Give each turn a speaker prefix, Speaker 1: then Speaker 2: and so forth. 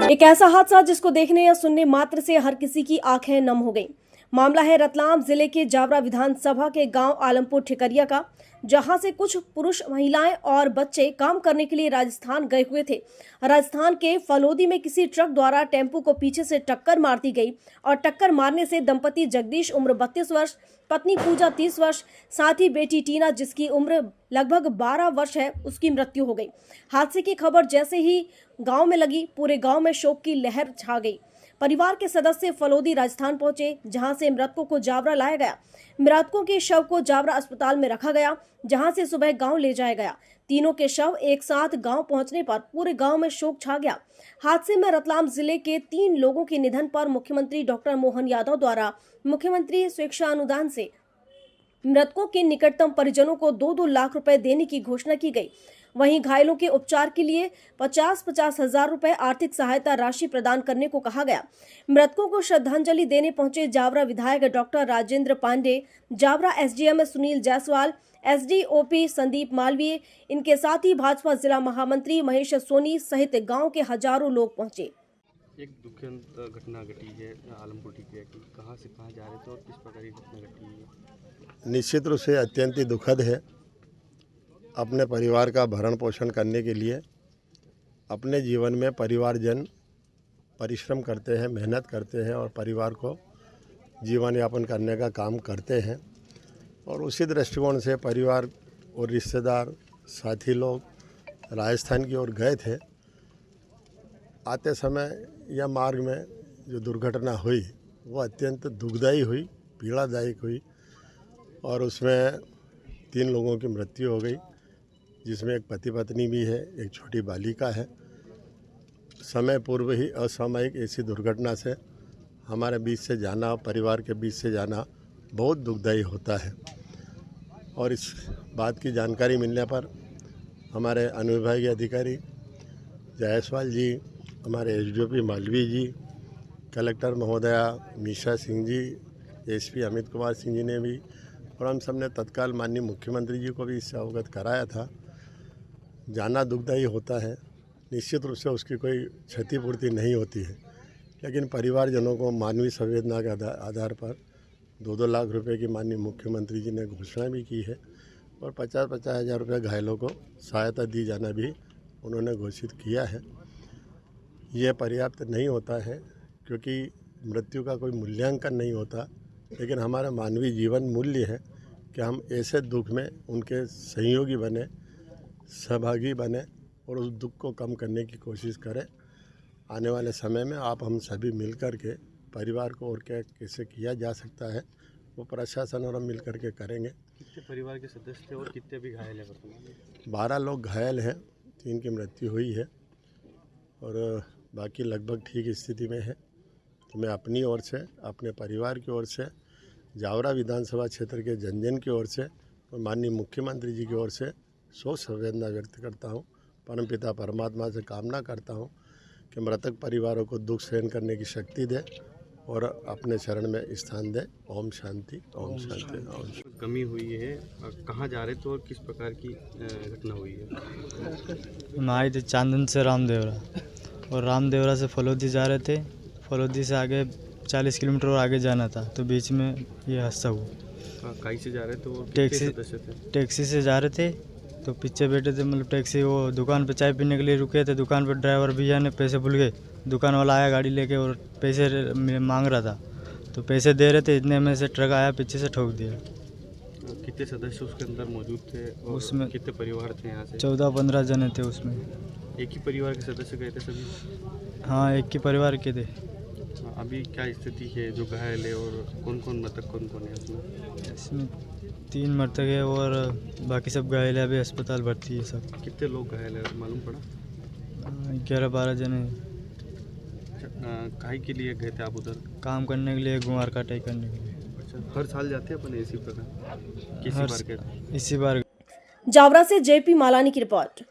Speaker 1: एक ऐसा हादसा जिसको देखने या सुनने मात्र से हर किसी की आंखें नम हो गईं। मामला है रतलाम जिले के जावरा विधानसभा के गांव आलमपुर ठिकरिया का, जहां से कुछ पुरुष, महिलाएं और बच्चे काम करने के लिए राजस्थान गए हुए थे। राजस्थान के फलोदी में किसी ट्रक द्वारा टेम्पू को पीछे से टक्कर मार दी गई और टक्कर मारने से दंपति जगदीश उम्र 32 वर्ष, पत्नी पूजा 30 वर्ष, साथ ही बेटी टीना जिसकी उम्र लगभग 12 वर्ष है, उसकी मृत्यु हो गई। हादसे की खबर जैसे ही गांव में लगी, पूरे गांव में शोक की लहर छा गई। परिवार के सदस्य फलोदी राजस्थान पहुंचे, जहां से मृतकों को जावरा लाया गया। मृतकों के शव को जावरा अस्पताल में रखा गया, जहां से सुबह गांव ले जाया गया। तीनों के शव एक साथ गांव पहुंचने पर पूरे गांव में शोक छा गया। हादसे में रतलाम जिले के 3 लोगों के निधन पर मुख्यमंत्री डॉक्टर मोहन यादव द्वारा मुख्यमंत्री स्वेच्छा अनुदान से मृतकों के निकटतम परिजनों को 2-2 लाख रुपए देने की घोषणा की गई। वहीं घायलों के उपचार के लिए 50-50 हजार रुपए आर्थिक सहायता राशि प्रदान करने को कहा गया। मृतकों को श्रद्धांजलि देने पहुंचे जावरा विधायक doctor Rajendra Pandey, Jaora SDM Sunil Jaiswal, SDOP Sandeep Malviya, इनके साथ ही भाजपा जिला महामंत्री महेश सोनी सहित गांव के हजारों लोग पहुंचे।
Speaker 2: एक दुखद घटना घटी है आलमपुर ठिकरिया की, कहाँ से कहाँ जा रहे थे और किस प्रकार की घटना घटी है?
Speaker 3: निश्चित रूप से अत्यंत ही दुखद है। अपने परिवार का भरण पोषण करने के लिए अपने जीवन में परिवारजन परिश्रम करते हैं, मेहनत करते हैं और परिवार को जीवन यापन करने का काम करते हैं। और उसी दृष्टिकोण से परिवार और रिश्तेदार, साथी लोग राजस्थान की ओर गए थे। आते समय या मार्ग में जो दुर्घटना हुई वो अत्यंत दुखदायी हुई, पीड़ादायक हुई और उसमें 3 लोगों की मृत्यु हो गई, जिसमें एक पति पत्नी भी है, एक छोटी बालिका है। समय पूर्व ही असामयिक ऐसी दुर्घटना से हमारे बीच से जाना, परिवार के बीच से जाना बहुत दुखदायी होता है। और इस बात की जानकारी मिलने पर हमारे अनुविभागीय अधिकारी जायसवाल जी, हमारे एसडीओपी मालवीय जी, कलेक्टर महोदया मीशा सिंह जी, एसपी अमित कुमार सिंह जी ने भी, और हम सब ने तत्काल माननीय मुख्यमंत्री जी को भी इससे अवगत कराया था। जाना दुखदायी होता है, निश्चित रूप से उसकी कोई क्षतिपूर्ति नहीं होती है, लेकिन परिवारजनों को मानवीय संवेदना के आधार पर 2-2 लाख रुपए की माननीय मुख्यमंत्री जी ने घोषणा भी की है और 50-50 हज़ार रुपये घायलों को सहायता दी जाना भी उन्होंने घोषित किया है। यह पर्याप्त नहीं होता है क्योंकि मृत्यु का कोई मूल्यांकन नहीं होता, लेकिन हमारा मानवीय जीवन मूल्य है कि हम ऐसे दुख में उनके सहयोगी बने, सहभागी बने और उस दुख को कम करने की कोशिश करें। आने वाले समय में आप हम सभी मिलकर के परिवार को और क्या कैसे किया जा सकता है वो प्रशासन और हम मिल कर के करेंगे।
Speaker 2: कितने परिवार के सदस्य थे और कितने भी घायल हैं?
Speaker 3: 12 लोग घायल हैं, 3 की मृत्यु हुई है और बाकी लगभग ठीक स्थिति में है। तो मैं अपनी ओर से, अपने परिवार की ओर से, जावरा विधानसभा क्षेत्र के जन की ओर से और माननीय मुख्यमंत्री जी की ओर से शोक संवेदना व्यक्त करता हूँ। परमपिता परमात्मा से कामना करता हूँ कि मृतक परिवारों को दुख सहन करने की शक्ति दे और अपने चरण में स्थान दे। ओम शांति, ओम शांति, ओम शांति।
Speaker 2: कमी हुई है, कहाँ जा रहे थे और किस प्रकार की घटना हुई है?
Speaker 4: हम आए थे चांदन से रामदेवरा और रामदेवरा से फलोदी जा रहे थे। फलोदी से आगे 40 किलोमीटर और आगे जाना था, तो बीच में ये हादसा हुआ।
Speaker 2: कहीं से जा रहे थे और
Speaker 4: टैक्सी से जा रहे थे, तो पीछे बैठे थे, मतलब टैक्सी वो दुकान पे चाय पीने के लिए रुके थे। दुकान पे ड्राइवर भैया ने पैसे भूल गए, दुकान वाला आया गाड़ी लेके और पैसे मांग रहा था, तो पैसे दे रहे थे, इतने में से ट्रक आया पीछे से ठोक दिया।
Speaker 2: कितने सदस्य उसके अंदर मौजूद थे और
Speaker 4: उसमें
Speaker 2: कितने परिवार थे? यहाँ से
Speaker 4: 14-15 जने थे उसमें।
Speaker 2: एक ही परिवार के सदस्य गए थे सभी?
Speaker 4: हाँ, एक ही परिवार के थे।
Speaker 2: अभी क्या स्थिति है? जो घायल है और कौन मृतक कौन है उसमें?
Speaker 4: इसमें 3 मृतक है और बाकी सब घायल है, अभी अस्पताल भर्ती है सब।
Speaker 2: कितने लोग घायल है मालूम पड़ा?
Speaker 4: 11-12 जने।
Speaker 2: काहे के लिए गए थे आप उधर?
Speaker 4: काम करने के लिए, गुमार काटाई करने के लिए।
Speaker 2: अच्छा, हर साल जाते हैं अपन इसी प्रकार? किसी बार गए थे?
Speaker 4: इसी बार।
Speaker 1: जावरा से जेपी मालानी की रिपोर्ट।